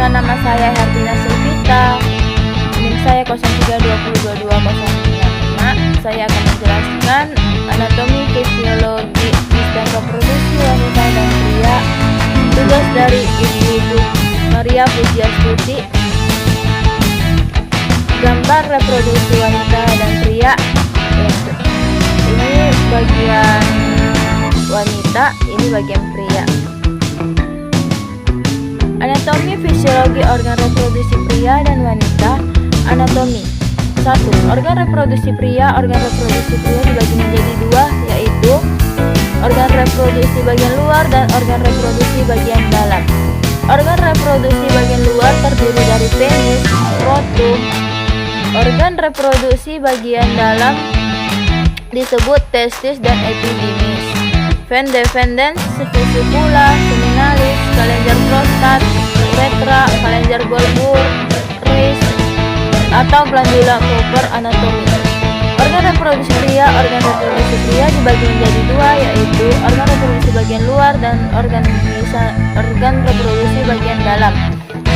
Perkenalkan, nama saya Hertina Sulfita. NIM saya 03202205. Saya akan menjelaskan anatomi, fisiologi, sistem reproduksi wanita dan pria. Tugas dari Ibu Maria Pujiastuti. Gambar reproduksi wanita dan pria. Ini bagian wanita, ini bagian pria. Anatomi, fisiologi organ reproduksi pria dan wanita. Anatomi. 1. Organ reproduksi pria. Organ reproduksi pria dibagi menjadi dua, yaitu organ reproduksi bagian luar dan organ reproduksi bagian dalam. Organ reproduksi bagian luar terdiri dari penis, skrotum. Organ reproduksi bagian dalam disebut testis dan epididymis. Ven defendens, vesicula, seminalis, kelenjar prostat, uretra, kelenjar bulbur, ris, atau glandula Cooper. Anatomi. Organ reproduksi pria. Organ reproduksi pria dibagi menjadi dua, yaitu organ reproduksi bagian luar dan organ reproduksi bagian dalam.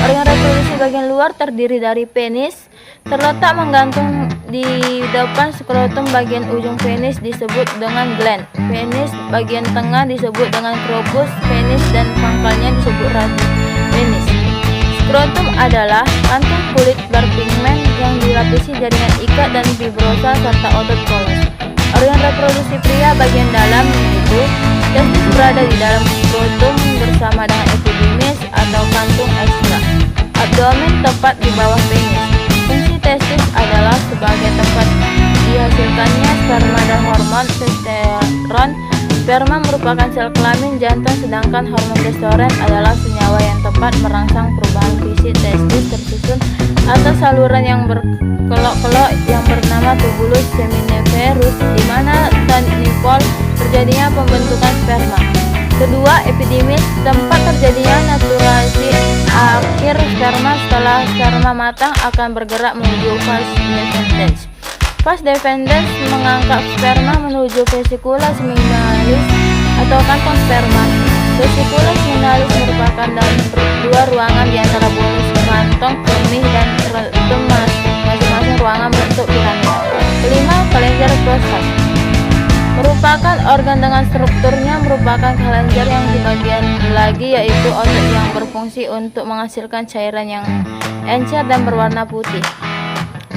Organ reproduksi bagian luar terdiri dari penis, terletak menggantung di depan skrotum. Bagian ujung penis disebut dengan gland. Penis bagian tengah disebut dengan crocus penis dan pangkalnya disebut radix penis. Skrotum adalah kantung kulit berpigmen yang dilapisi jaringan ikat dan fibrosa serta otot polos. Organ reproduksi pria bagian dalam yaitu testis berada di dalam skrotum bersama dengan epididymis atau kantung ekstra. Abdomen tepat di bawah penis. Fungsi testis adalah sebagai tempat dihasilkannya sperma dan hormon testosteron. Sperma merupakan sel kelamin jantan, sedangkan hormon testosteron adalah senyawa yang tepat merangsang perubahan fisik testis tersusun atas saluran yang berkelok-kelok yang bernama tubulus seminiferus, di mana nipol terjadinya pembentukan sperma. Kedua, epididymis, tempat terjadinya naturalisasi akhir sperma. Setelah sperma matang akan bergerak menuju vas defendens. Vas defendens mengangkat sperma menuju vesicula seminalis atau kantong sperma. Vesicula seminalis merupakan dalam dua ruangan di antara bonus kantong kemih dan rectum, masing-masing ruangan bentuk piramida. Kelima, kelenjar prostat merupakan organ dengan strukturnya merupakan kelenjar yang di bagian lagi, yaitu otot yang berfungsi untuk menghasilkan cairan yang encer dan berwarna putih.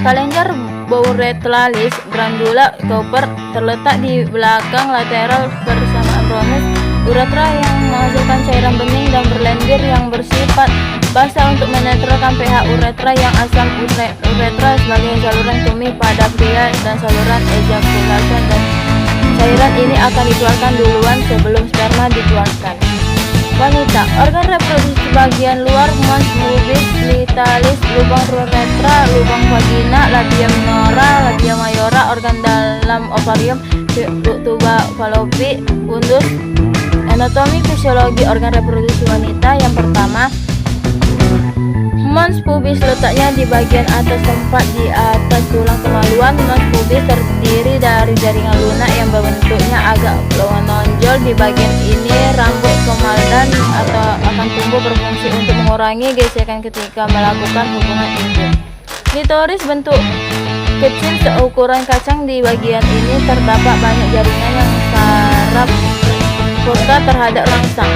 Kelenjar bouretralis glandula Cooper terletak di belakang lateral bersama ambrones. Uretra yang menghasilkan cairan bening dan berlendir yang bersifat basah untuk menetralkan pH uretra yang asam. Uretra sebagai saluran kemih pada pria dan saluran ejakulasi, dan cairan ini akan dikeluarkan duluan sebelum sperma dikeluarkan. Wanita. Organ reproduksi bagian luar: mons pubis, clitoris, lubang uretra, lubang vagina, labia minora, labia mayora. Organ dalam ovarium: tuba fallopi, fundus. Anatomi, fisiologi organ reproduksi wanita. Yang pertama, mons pubis letaknya di bagian atas, tempat di atas tulang kemaluan. Mons pubis terdiri dari jaringan lunak yang bentuknya agak menonjol di bagian ini. Rambut komaldan atau akan tumbuh, berfungsi untuk mengurangi gesekan ketika melakukan hubungan intim. Klitoris bentuk kecil seukuran kacang. Di bagian ini terdapat banyak jaringan yang saraf peka terhadap rangsang.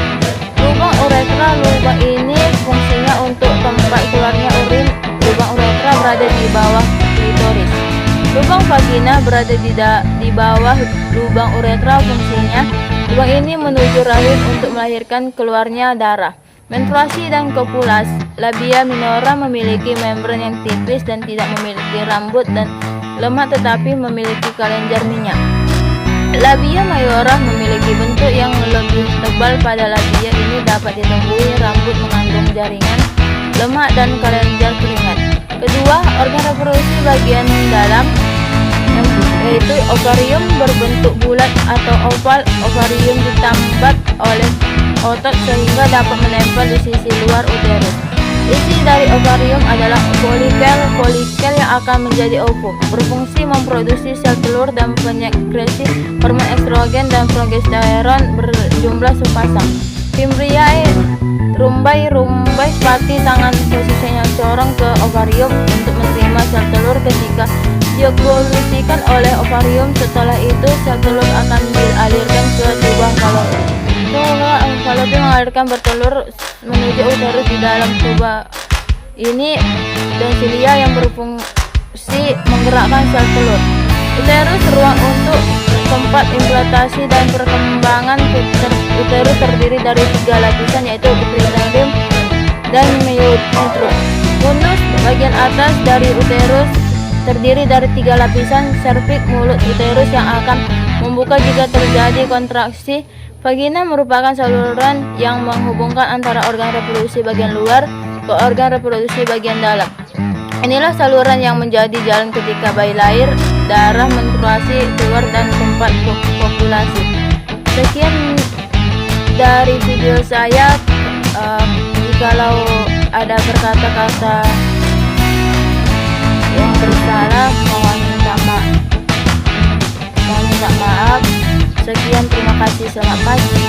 Lubang uretra. Lubang ini fungsinya untuk tempat keluarnya urin. Lubang uretra berada di bawah klitoris. Lubang vagina berada di bawah lubang uretra. Fungsinya lubang ini menuju rahim untuk melahirkan keluarnya darah. Menstruasi dan kopulasi. Labia minora memiliki membran yang tipis dan tidak memiliki rambut dan lemak, tetapi memiliki kelenjar minyak. Labia mayora memiliki bentuk yang lebih tebal. Pada labia ini dapat ditemui rambut mengandung jaringan, lemak, dan kelenjar keringat. Kedua, organ reproduksi bagian dalam yaitu ovarium berbentuk bulat atau oval. Ovarium ditambat oleh otot sehingga dapat menempel di sisi luar uterus. Isi dari ovarium adalah folikel. Folikel yang akan menjadi ovum berfungsi memproduksi sel telur dan penyekresi hormon estrogen dan progesteron berjumlah sepasang. Fimbriae rumbai sampai seperti tangan posisinya corong ke ovarium untuk menerima sel telur ketika dievolusikan oleh ovarium. Setelah itu sel telur akan dialirkan ke tuba Fallopi. Fallopi mengalirkan bertelur menuju uterus di dalam tuba ini dan silia yang berfungsi menggerakkan sel telur. Uterus ruang untuk tempat implantasi dan perkembangan. Uterus terdiri dari 3 lapisan yaitu epithelium dan meiometrum. Konus bagian atas dari uterus terdiri dari 3 lapisan. Serviks mulut uterus yang akan membuka jika terjadi kontraksi. Vagina merupakan saluran yang menghubungkan antara organ reproduksi bagian luar ke organ reproduksi bagian dalam. Inilah saluran yang menjadi jalan ketika bayi lahir, darah menstruasi keluar dan tempat populasi. Sekian dari video saya. Jikalau ada berkata-kata yang bersalah, mohon minta maaf. Sekian, terima kasih, selamat pagi.